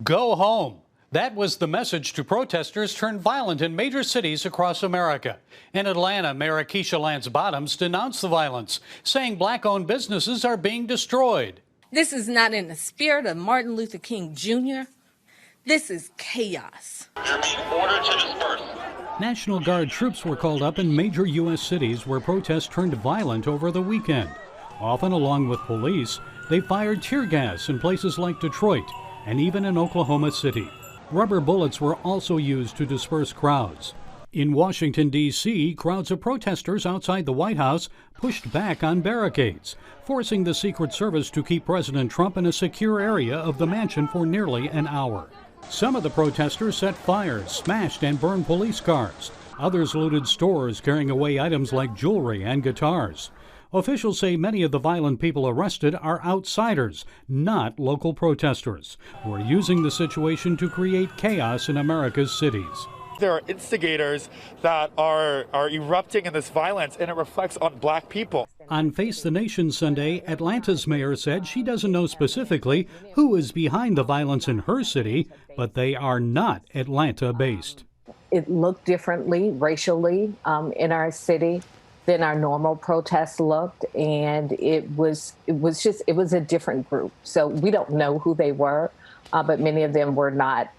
Go home. That was the message to protesters turned violent in major cities across America. In Atlanta, Mayor Keisha Lance Bottoms denounced the violence, saying black-owned businesses are being destroyed. This is not in the spirit of Martin Luther King Jr. This is chaos. You're being ordered to disperse. National Guard troops were called up in major U.S. cities where protests turned violent over the weekend. Often along with police, they fired tear gas in places like Detroit and even in Oklahoma City. Rubber bullets were also used to disperse crowds. In Washington, D.C., crowds of protesters outside the White House pushed back on barricades, forcing the Secret Service to keep President Trump in a secure area of the mansion for nearly an hour. Some of the protesters set fires, smashed and burned police cars. Others looted stores, carrying away items like jewelry and guitars. Officials say many of the violent people arrested are outsiders, not local protesters, who are using the situation to create chaos in America's cities. There are instigators that are erupting in this violence, and it reflects on black people. On Face the Nation Sunday, Atlanta's mayor said she doesn't know specifically who is behind the violence in her city, but they are not Atlanta-based. It looked differently racially in our city than our normal protests looked, and it was a different group. So we don't know who they were, but many of them were not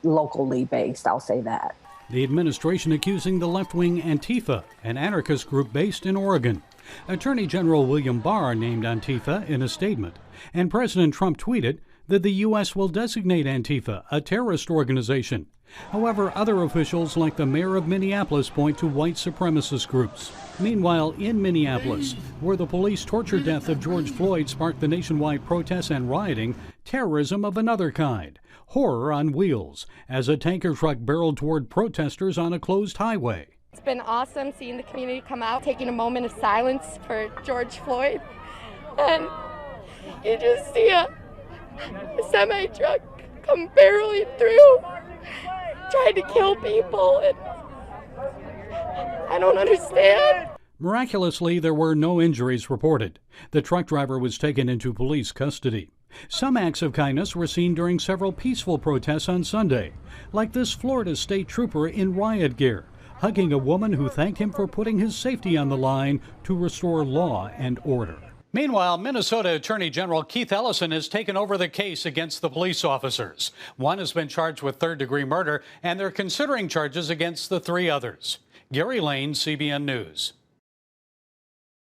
locally based, I'll say that. The administration accusing the left-wing Antifa, an anarchist group based in Oregon. Attorney General William Barr named Antifa in a statement, and President Trump tweeted that the U.S. will designate Antifa a terrorist organization. However, other officials like the mayor of Minneapolis point to white supremacist groups. Meanwhile, in Minneapolis, where the police torture death of George Floyd sparked the nationwide protests and rioting, terrorism of another kind, horror on wheels, as a tanker truck barreled toward protesters on a closed highway. It's been awesome seeing the community come out, taking a moment of silence for George Floyd. And you just see a semi-truck come barreling through, trying to kill people, and I don't understand. Miraculously, there were no injuries reported. The truck driver was taken into police custody. Some acts of kindness were seen during several peaceful protests on Sunday, like this Florida state trooper in riot gear, hugging a woman who thanked him for putting his safety on the line to restore law and order. Meanwhile, Minnesota Attorney General Keith Ellison has taken over the case against the police officers. One has been charged with third-degree murder, and they're considering charges against the three others. Gary Lane, CBN News.